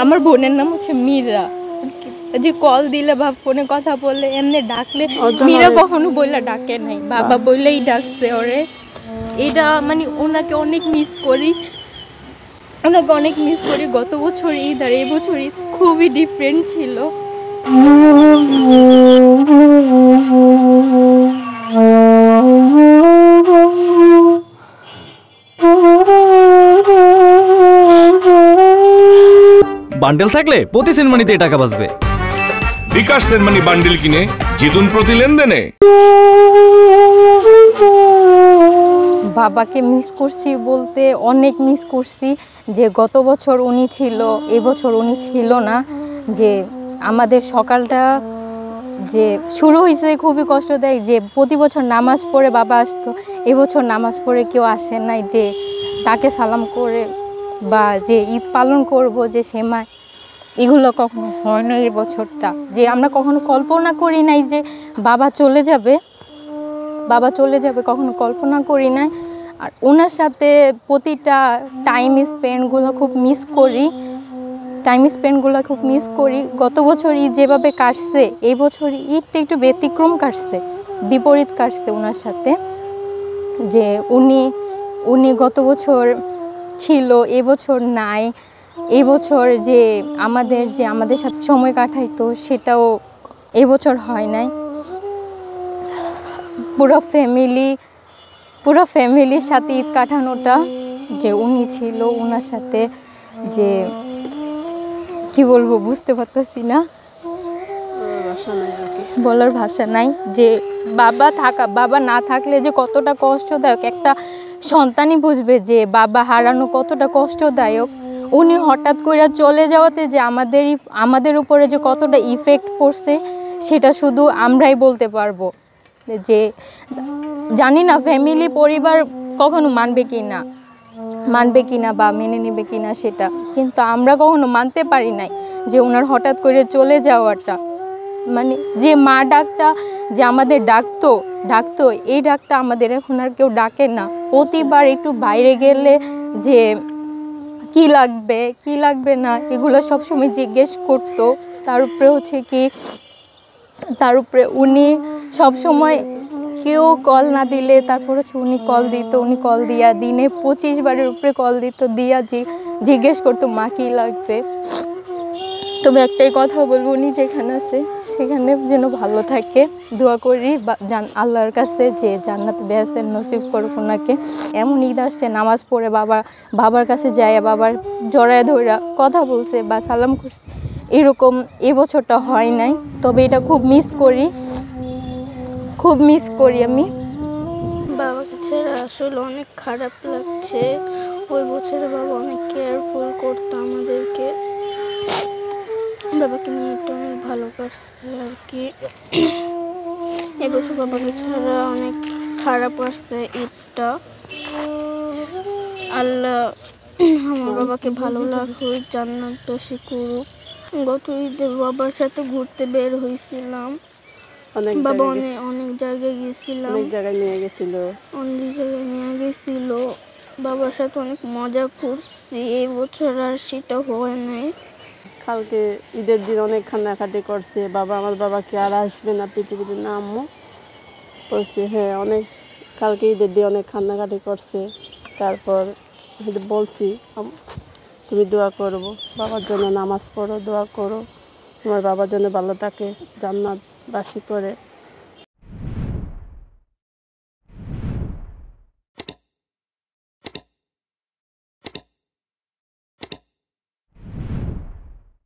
আমার বোনের নাম হচ্ছে মীরা। যে কল দিলে বা ফোনে কথা বললে এমনি ডাকলে মীরা কখনো বললে ডাকে নাই, বাবা বললেই ডাকছে ওরে। এটা মানে ওনাকে অনেক মিস করি, ওনাকে অনেক মিস করি। গত বছর ঈদ আর এই বছর ঈদ খুবই ডিফারেন্ট ছিল। বান্ডেল থাকলে প্রতি সেনমানিতে টাকা বাঁচবে। বিকাশ সেনমানি বান্ডেল কিনে জিতুন প্রতি লেনদেনে। বাবাকে মিস করছি বলতে অনেক মিস করছি, যে গত বছর উনি ছিল, এবছর উনি ছিল না। যে আমাদের সকালটা যে শুরু হয়েছে খুবই কষ্টদায়ক, যে প্রতি বছর নামাজ পড়ে বাবা আসতো, এবছর নামাজ পড়ে কেউ আসে নাই, যে তাকে সালাম করে বা যে ঈদ পালন করব, যে সেমাই, এগুলো কখনো হয় না এই বছরটা। যে আমরা কখনো কল্পনা করি নাই যে বাবা চলে যাবে, বাবা চলে যাবে, কখনো কল্পনা করি নাই। আর ওনার সাথে প্রতিটা টাইম স্পেন্ডগুলো খুব মিস করি, খুব মিস করি। গত বছর ঈদ যেভাবে কাটছে, এই বছর ঈদটা একটু ব্যতিক্রম কাটছে, বিপরীত কাটছে ওনার সাথে। যে উনি গত বছর ছিল, এবছর নাই। এবছর যে আমাদের সাথে সময় কাটাইতো সেটাও এবছর হয় নাই। পুরো ফ্যামিলির সাথে ঈদ কাটানোটা, যে উনি ছিল, ওনার সাথে যে কি বলবো বুঝতে পারতেছি না, বলার ভাষা নাই। যে বাবা না থাকলে যে কতটা কষ্টদায়ক একটা সন্তানই বুঝবে, যে বাবা হারানো কতটা কষ্টদায়ক। উনি হঠাৎ করে চলে যাওয়াতে যে আমাদের উপরে যে কতটা ইফেক্ট পড়ছে সেটা শুধু আমরাই বলতে পারবো। যে জানি না ফ্যামিলি পরিবার কখনো মানবে কি না বা মেনে নেবে কি না সেটা, কিন্তু আমরা কখনো মানতে পারি নাই যে ওনার হঠাৎ করে চলে যাওয়াটা। মানে যে মা ডাকটা যে আমাদের ডাকতো এই ডাকটা আমাদের এখন আর কেউ ডাকে না। প্রতিবার একটু বাইরে গেলে যে কি লাগবে না এগুলো সবসময় জিজ্ঞেস করতো। তার উপরে উনি সবসময় কেউ কল না দিলে তারপর হচ্ছে উনি কল দিত, উনি কল দিয়া দিনে 25 বারের উপরে কল দিত, দিয়া জিজ্ঞেস করতো মা কী লাগবে। তবে একটাই কথা বলবো, উনি যেখানে আছে সেখানে যেন ভালো থাকে, দোয়া করি আল্লাহর কাছে যে জান্নাত বেহেশতের নসিব করুক ওনাকে। এমন ঈদ আসছে নামাজ পড়ে বাবার কাছে যায়, বাবার জড়ায় ধরে কথা বলছে বা সালাম করছে, এরকম এবছরটা হয় নাই। তবে এটা খুব মিস করি আমি। বাবাকে ছেড়ে আসলে অনেক খারাপ লাগছে। ওই বছরে বাবা অনেক কেয়ারফুল করতো আমাদেরকে, বাবাকে নিয়ে একটু অনেক ভালো কাটছে আর কি। এবছর বাবাকে ছাড়া অনেক খারাপ আসছে ঈদটা। আল্লাহ আমার বাবাকে ভালো রাখুক, জান্নাতবাসী করুক। গত ঈদে বাবার সাথে ঘুরতে বের হয়েছিলাম, বাবা অনেক জায়গায় গেছিলাম, অনেক জায়গায় নিয়ে গেছিল, বাবার সাথে অনেক মজা করছি। এই বছর আর সেটা হয় নাই। কালকে ঈদের দিন অনেক কান্নাকাটি করছে, আমার বাবাকে আর আসবে না পৃথিবীতে, না আম্মু বলছে। হ্যাঁ, কালকে ঈদের দিন অনেক কান্নাকাটি করছে। তারপর বলছি তুমি দোয়া করবো, বাবার জন্য নামাজ পড়ো, দোয়া করো, তোমার বাবার জন্য ভালো থাকে, জান্নাতবাসী করে।